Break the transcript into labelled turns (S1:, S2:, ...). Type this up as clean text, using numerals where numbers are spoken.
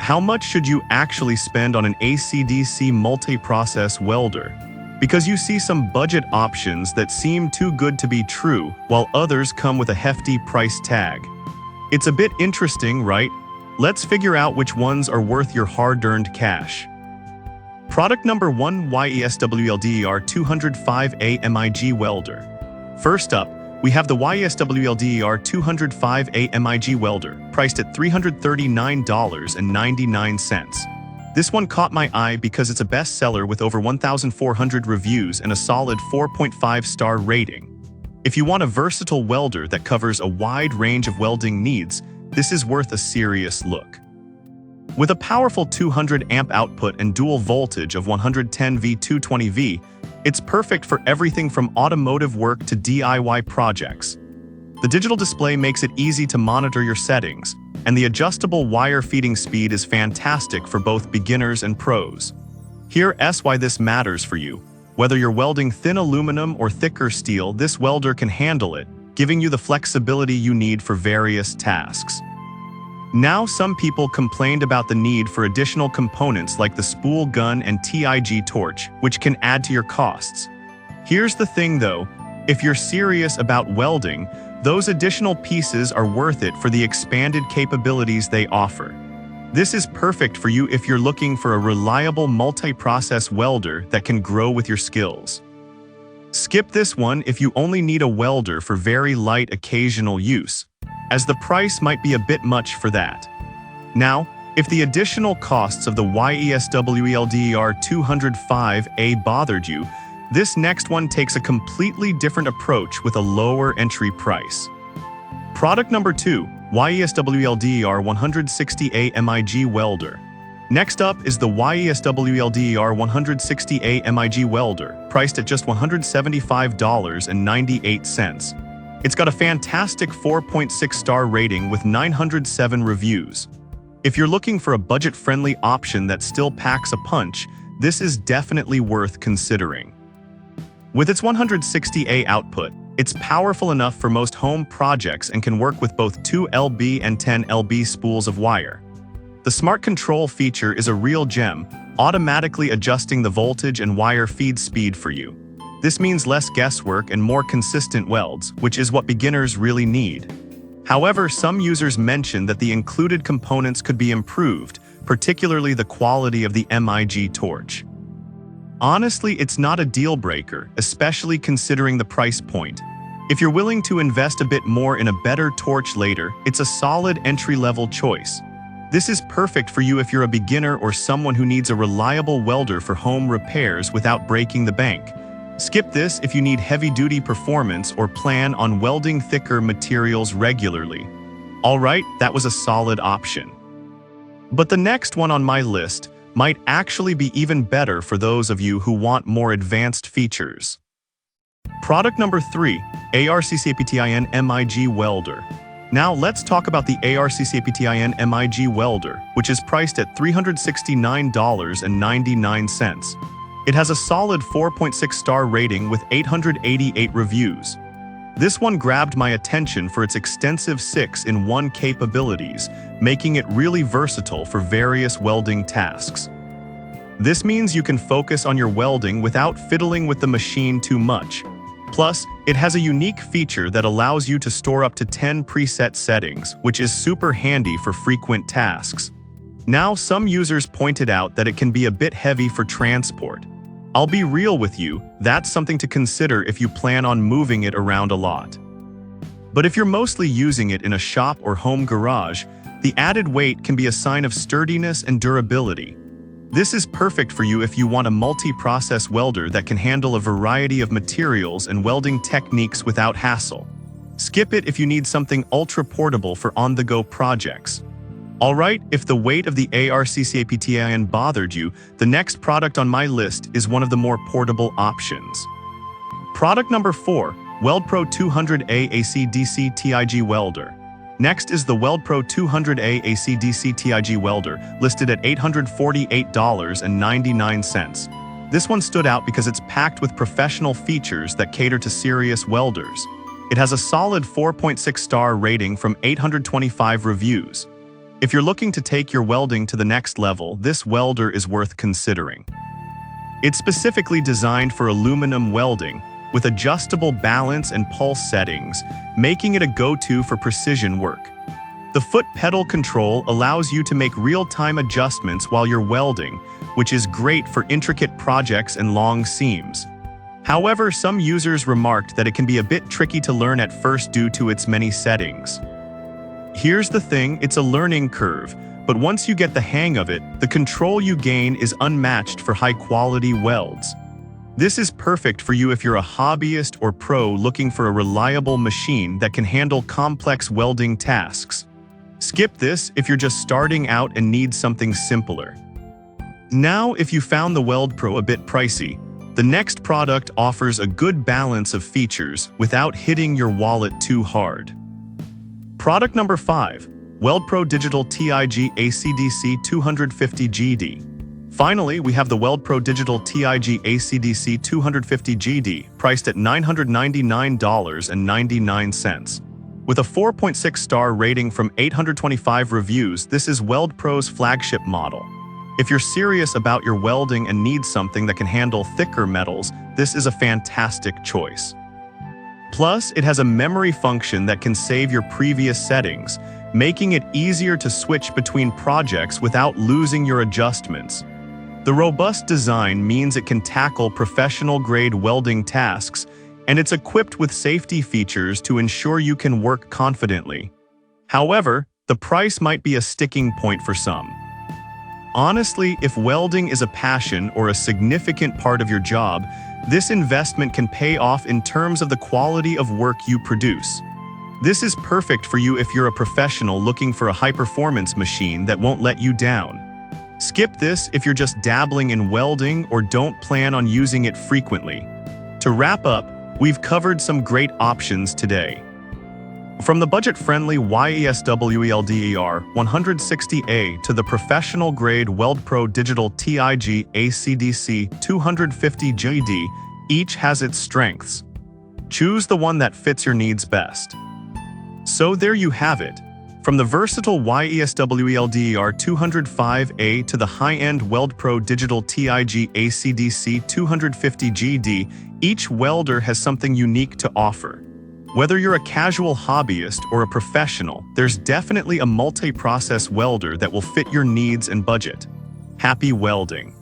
S1: how much should you actually spend on an Acdc multi-process welder? Because you see some budget options that seem too good to be true, while others come with a hefty price tag. It's a bit interesting, right? Let's figure out which ones are worth your hard-earned cash. Product number 1, YESWELDER 205A MIG welder. First up, we have the YESWELDER 205A MIG welder, priced at $339.99. This one caught my eye because it's a bestseller with over 1,400 reviews and a solid 4.5-star rating. If you want a versatile welder that covers a wide range of welding needs, this is worth a serious look. With a powerful 200 amp output and dual voltage of 110V 220V, it's perfect for everything from automotive work to DIY projects. The digital display makes it easy to monitor your settings, and the adjustable wire feeding speed is fantastic for both beginners and pros. Here's why this matters for you. Whether you're welding thin aluminum or thicker steel, this welder can handle it, giving you the flexibility you need for various tasks. Now, some people complained about the need for additional components like the spool gun and TIG torch, which can add to your costs. Here's the thing though, if you're serious about welding, those additional pieces are worth it for the expanded capabilities they offer. This is perfect for you if you're looking for a reliable multi-process welder that can grow with your skills. Skip this one if you only need a welder for very light occasional use, as the price might be a bit much for that. Now, if the additional costs of the YESWELDER 205A bothered you, this next one takes a completely different approach with a lower entry price. Product number 2, YESWELDER 160A MIG welder. Next up is the YESWELDER 160A MIG welder, priced at just $175.98. It's got a fantastic 4.6-star rating with 907 reviews. If you're looking for a budget-friendly option that still packs a punch, this is definitely worth considering. With its 160A output, it's powerful enough for most home projects and can work with both 2LB and 10LB spools of wire. The Smart Control feature is a real gem, automatically adjusting the voltage and wire feed speed for you. This means less guesswork and more consistent welds, which is what beginners really need. However, some users mention that the included components could be improved, particularly the quality of the MIG torch. Honestly, it's not a deal breaker, especially considering the price point. If you're willing to invest a bit more in a better torch later, it's a solid entry-level choice. This is perfect for you if you're a beginner or someone who needs a reliable welder for home repairs without breaking the bank. Skip this if you need heavy-duty performance or plan on welding thicker materials regularly. Alright, that was a solid option. But the next one on my list might actually be even better for those of you who want more advanced features. Product number 3, ARCCAPTIN MIG welder. Now let's talk about the ARCCAPTIN MIG welder, which is priced at $369.99. It has a solid 4.6-star rating with 888 reviews. This one grabbed my attention for its extensive 6-in-1 capabilities, making it really versatile for various welding tasks. This means you can focus on your welding without fiddling with the machine too much. Plus, it has a unique feature that allows you to store up to 10 preset settings, which is super handy for frequent tasks. Now, some users pointed out that it can be a bit heavy for transport. I'll be real with you, that's something to consider if you plan on moving it around a lot. But if you're mostly using it in a shop or home garage, the added weight can be a sign of sturdiness and durability. This is perfect for you if you want a multi-process welder that can handle a variety of materials and welding techniques without hassle. Skip it if you need something ultra-portable for on-the-go projects. Alright, if the weight of the ARCCAPTIN bothered you, the next product on my list is one of the more portable options. Product number 4, WeldPro 200A Acdc TIG welder. Next is the WeldPro 200A Acdc TIG welder, listed at $848.99. This one stood out because it's packed with professional features that cater to serious welders. It has a solid 4.6-star rating from 825 reviews. If you're looking to take your welding to the next level, this welder is worth considering. It's specifically designed for aluminum welding, with adjustable balance and pulse settings, making it a go-to for precision work. The foot pedal control allows you to make real-time adjustments while you're welding, which is great for intricate projects and long seams. However, some users remarked that it can be a bit tricky to learn at first due to its many settings. Here's the thing, it's a learning curve, but once you get the hang of it, the control you gain is unmatched for high-quality welds. This is perfect for you if you're a hobbyist or pro looking for a reliable machine that can handle complex welding tasks. Skip this if you're just starting out and need something simpler. Now, if you found the Weld Pro a bit pricey, the next product offers a good balance of features without hitting your wallet too hard. Product number 5, Weld Pro Digital TIG Acdc 250GD. Finally, we have the Weld Pro Digital TIG Acdc 250GD, priced at $999.99. With a 4.6-star rating from 825 reviews, this is Weld Pro's flagship model. If you're serious about your welding and need something that can handle thicker metals, this is a fantastic choice. Plus, it has a memory function that can save your previous settings, making it easier to switch between projects without losing your adjustments. The robust design means it can tackle professional-grade welding tasks, and it's equipped with safety features to ensure you can work confidently. However, the price might be a sticking point for some. Honestly, if welding is a passion or a significant part of your job, this investment can pay off in terms of the quality of work you produce. This is perfect for you if you're a professional looking for a high-performance machine that won't let you down. Skip this if you're just dabbling in welding or don't plan on using it frequently. To wrap up, we've covered some great options today. From the budget-friendly Welder 160A to the professional-grade Weld Pro Digital TIG Acdc 250GD, each has its strengths. Choose the one that fits your needs best. So there you have it. From the versatile Welder 205A to the high-end Weld Pro Digital TIG Acdc 250GD, each welder has something unique to offer. Whether you're a casual hobbyist or a professional, there's definitely a multi-process welder that will fit your needs and budget. Happy welding!